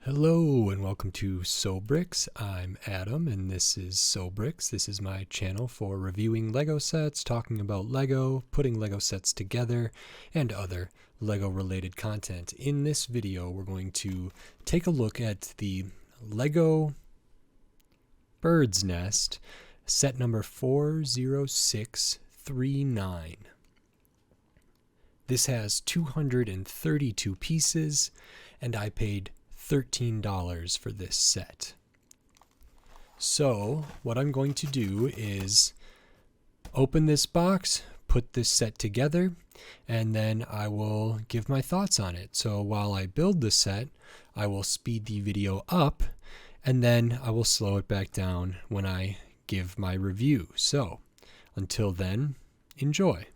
Hello and welcome to Sobrix. I'm Adam and this is Sobrix. This is my channel for reviewing Lego sets, talking about Lego, putting Lego sets together, and other Lego related content. In this video we're going to take a look at the Lego Bird's Nest set number 40639. This has 232 pieces and I paid $13 for this set. So what I'm going to do is open this box, put this set together, and then I will give my thoughts on it. So while I build the set, I will speed the video up and then I will slow it back down when I give my review. So until then, enjoy.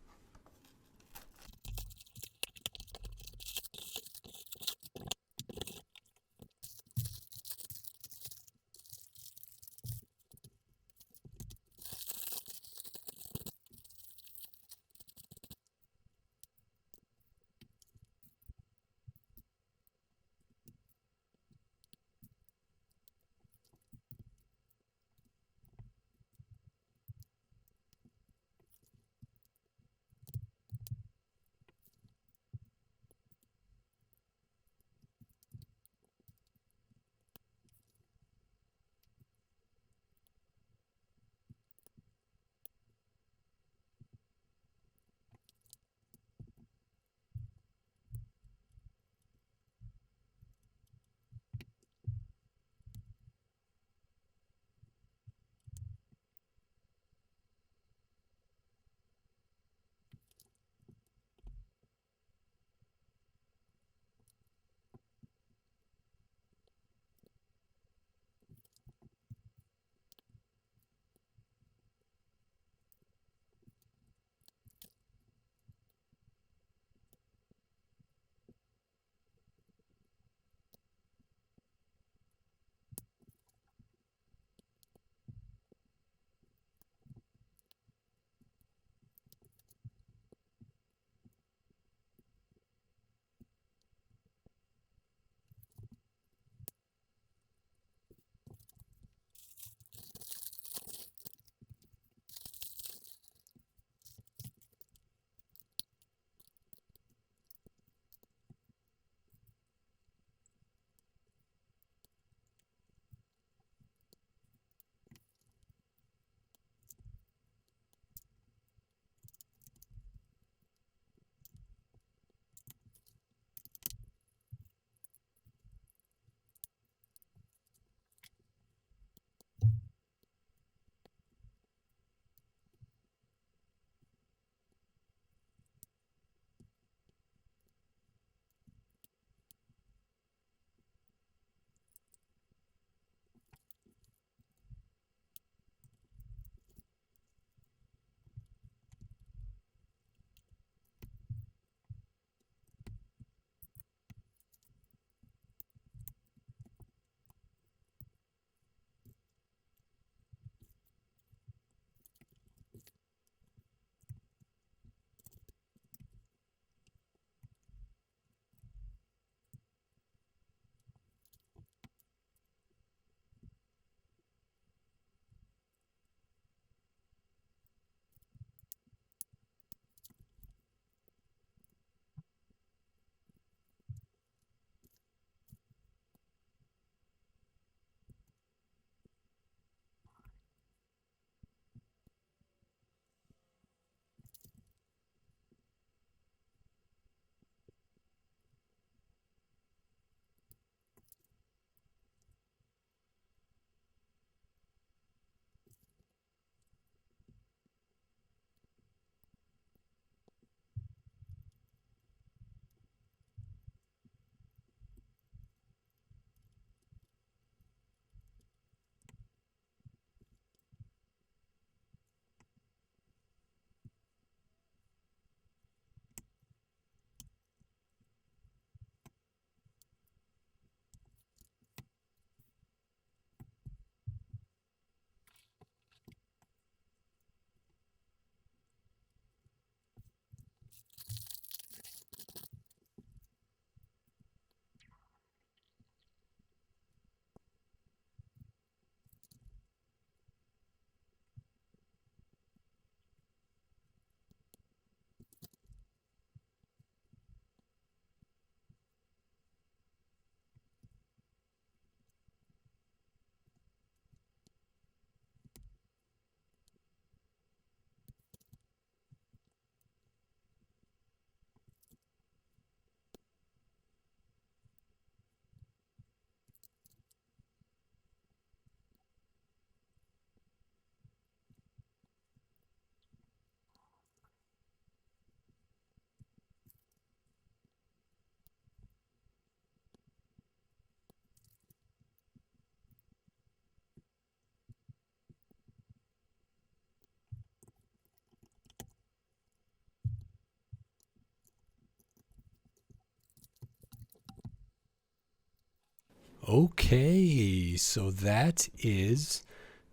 Okay, so that is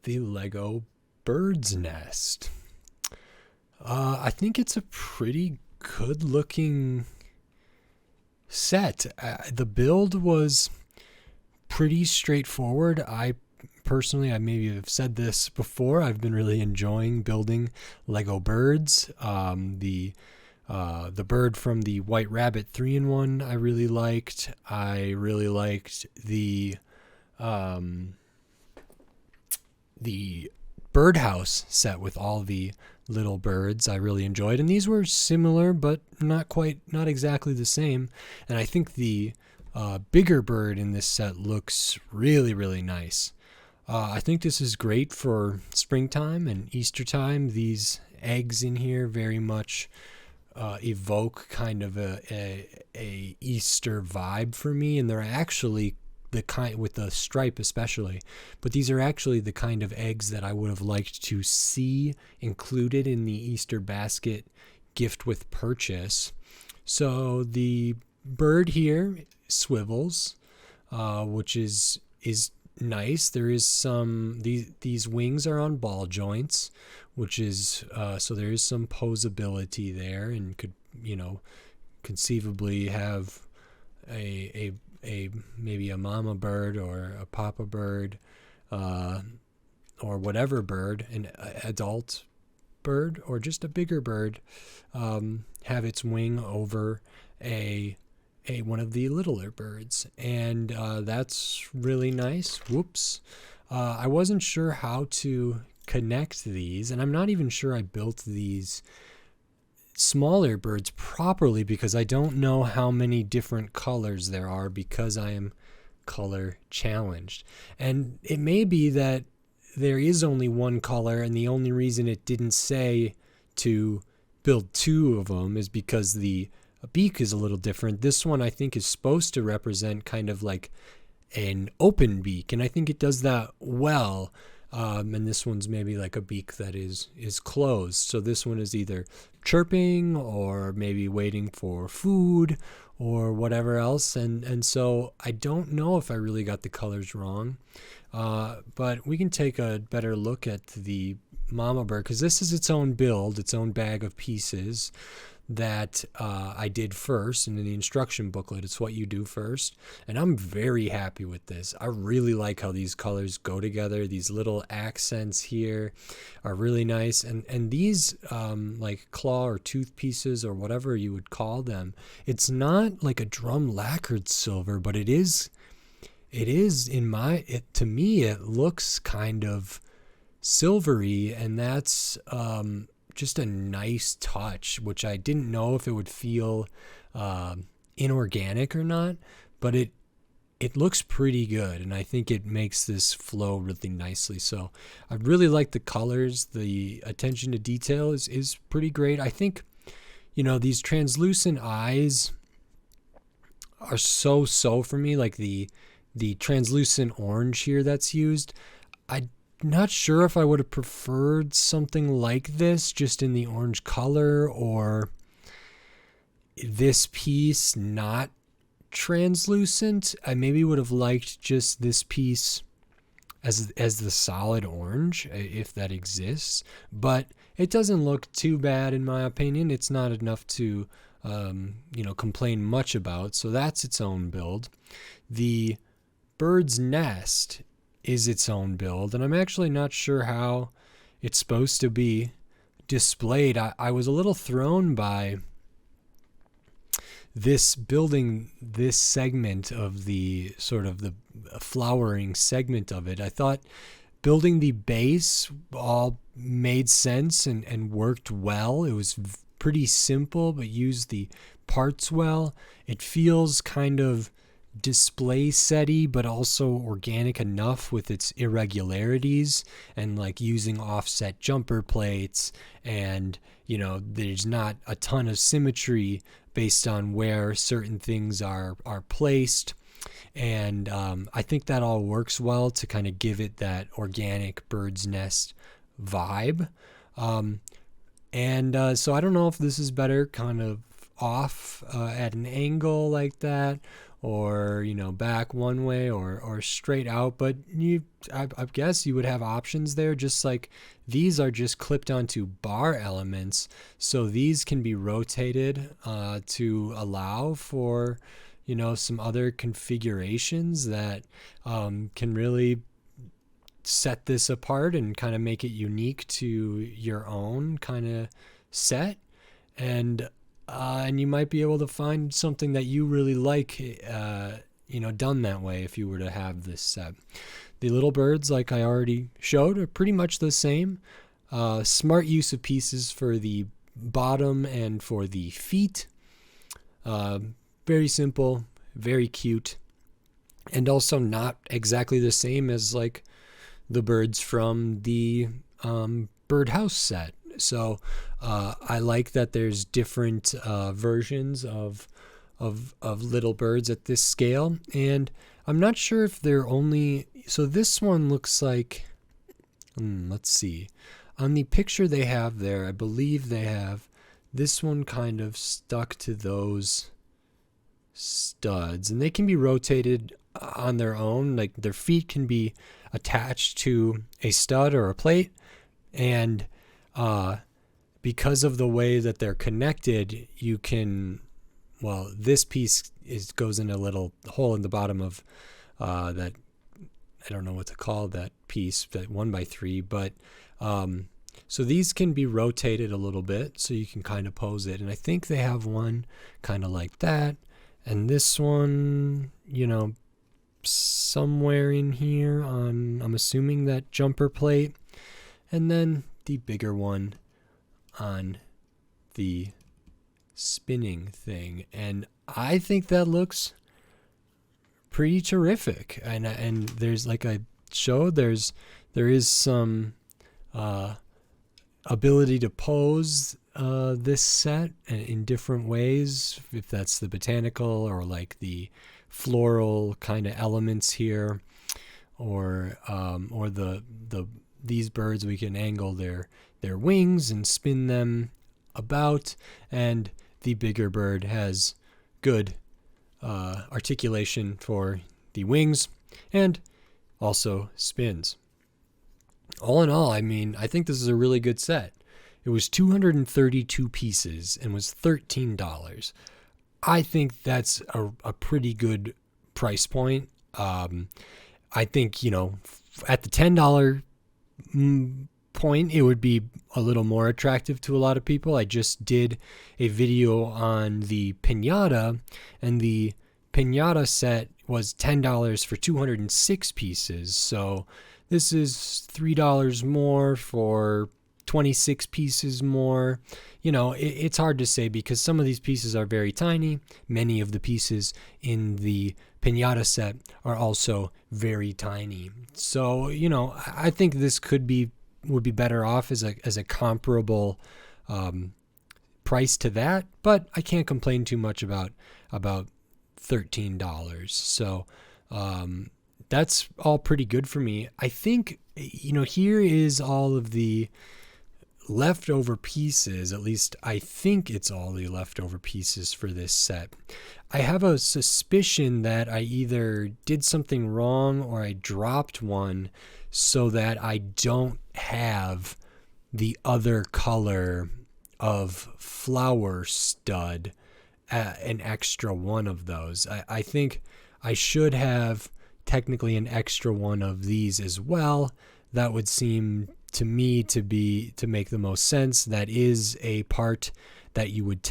the Lego Bird's Nest. I think it's a pretty good looking set. The build was pretty straightforward. I maybe have said this before, I've been really enjoying building Lego birds. The bird from the White Rabbit 3-in-1 I really liked. I really liked the birdhouse set with all the little birds. I really enjoyed, and these were similar but not exactly the same. And I think the bigger bird in this set looks really, really nice. I think this is great for springtime and Easter time. These eggs in here very much evoke kind of a Easter vibe for me, and they're actually the kind, with the stripe especially, but these are actually the kind of eggs that I would have liked to see included in the Easter basket gift with purchase. So the bird here swivels, which is nice. There is some, these wings are on ball joints, which is so there is some posability there, and could, conceivably have a maybe a mama bird or a papa bird, or whatever bird, an adult bird or just a bigger bird, have its wing over a one of the littler birds, and that's really nice. Whoops. I wasn't sure how to connect these, and I'm not even sure I built these smaller birds properly because I don't know how many different colors there are, because I am color challenged. And it may be that there is only one color, and the only reason it didn't say to build two of them is because the beak is a little different. This one I think is supposed to represent kind of like an open beak, and I think it does that well. And this one's maybe like a beak that is closed. So this one is either chirping or maybe waiting for food or whatever else. And so I don't know if I really got the colors wrong. But we can take a better look at the mama bird, because this is its own build, its own bag of pieces that I did first, and in the instruction booklet it's what you do first, and I'm very happy with this. I really like how these colors go together. These little accents here are really nice, and these like claw or tooth pieces or whatever you would call them, it's not like a drum lacquered silver, but it is to me it looks kind of silvery, and that's just a nice touch, which I didn't know if it would feel inorganic or not, but it looks pretty good, and I think it makes this flow really nicely. So I really like the colors. The attention to detail is pretty great. I think, these translucent eyes are so for me, like the translucent orange here that's used. I'm not sure if I would have preferred something like this just in the orange color, or this piece not translucent. I maybe would have liked just this piece as the solid orange, if that exists, but it doesn't look too bad in my opinion. It's not enough to complain much about, so that's its own build. The bird's nest is its own build, and I'm actually not sure how it's supposed to be displayed. I was a little thrown by this building, this segment of the sort of the flowering segment of it. I thought building the base all made sense and worked well. It was pretty simple, but used the parts well. It feels kind of display setty, but also organic enough with its irregularities, and like using offset jumper plates, and there's not a ton of symmetry based on where certain things are placed, and I think that all works well to kind of give it that organic bird's nest vibe. So I don't know if this is better kind of off at an angle like that, or back one way or straight out, but I guess you would have options there. Just like these are just clipped onto bar elements, so these can be rotated to allow for some other configurations that can really set this apart and kind of make it unique to your own kind of set. And you might be able to find something that you really like, done that way if you were to have this set. The little birds, like I already showed, are pretty much the same. Smart use of pieces for the bottom and for the feet. Very simple, very cute, and also not exactly the same as like the birds from the birdhouse set. So I like that there's different versions of little birds at this scale, and I'm not sure if they're only. So this one looks like, let's see, on the picture they have there, I believe they have this one kind of stuck to those studs, and they can be rotated on their own. Like their feet can be attached to a stud or a plate, and because of the way that they're connected, you can, this piece goes in a little hole in the bottom of that, I don't know what to call that piece, that 1x3, but so these can be rotated a little bit so you can kind of pose it, and I think they have one kind of like that, and this one, somewhere in here on, I'm assuming, that jumper plate, and then the bigger one on the spinning thing. And I think that looks pretty terrific. And there's, like I showed, there is some ability to pose this set in different ways, if that's the botanical or like the floral kind of elements here, or these birds, we can angle their wings and spin them about, and the bigger bird has good articulation for the wings and also spins. All in all, I mean, I think this is a really good set. It was 232 pieces and was $13. I think that's a pretty good price point. I think, at the $10 point, it would be a little more attractive to a lot of people. I just did a video on the piñata, and the piñata set was $10 for 206 pieces. So this is $3 more for 26 pieces more. It's hard to say because some of these pieces are very tiny. Many of the pieces in the piñata set are also very tiny. So, I think this would be better off as a comparable price to that, but I can't complain too much about $13. So that's all pretty good for me. I think, here is all of the leftover pieces. At least I think it's all the leftover pieces for this set. I have a suspicion that I either did something wrong or I dropped one so that I don't have the other color of flower stud, an extra one of those. I think I should have technically an extra one of these as well. That would seem to me to make the most sense. That is a part that you would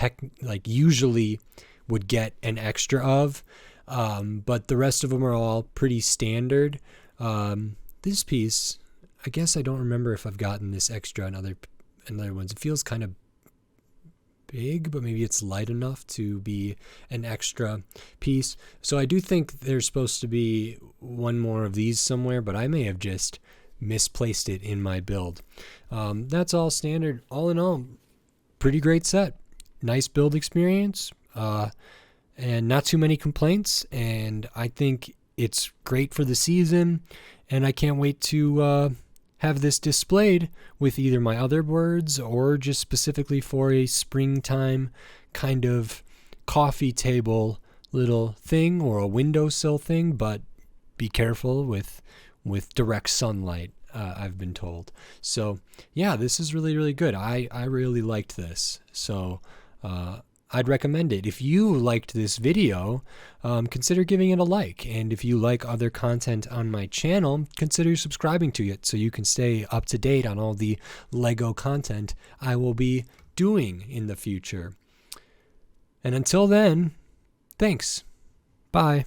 usually would get an extra of, but the rest of them are all pretty standard. This piece, I guess I don't remember if I've gotten this extra in other ones. It feels kind of big, but maybe it's light enough to be an extra piece. So I do think there's supposed to be one more of these somewhere, but I may have just misplaced it in my build. That's all standard. All in all, pretty great set. Nice build experience, and not too many complaints. And I think it's great for the season, and I can't wait to have this displayed with either my other birds or just specifically for a springtime kind of coffee table little thing or a windowsill thing, but be careful with direct sunlight, I've been told. So yeah, this is really, really good. I really liked this. So I'd recommend it. If you liked this video, consider giving it a like. And if you like other content on my channel, consider subscribing to it so you can stay up to date on all the Lego content I will be doing in the future. And until then, thanks. Bye.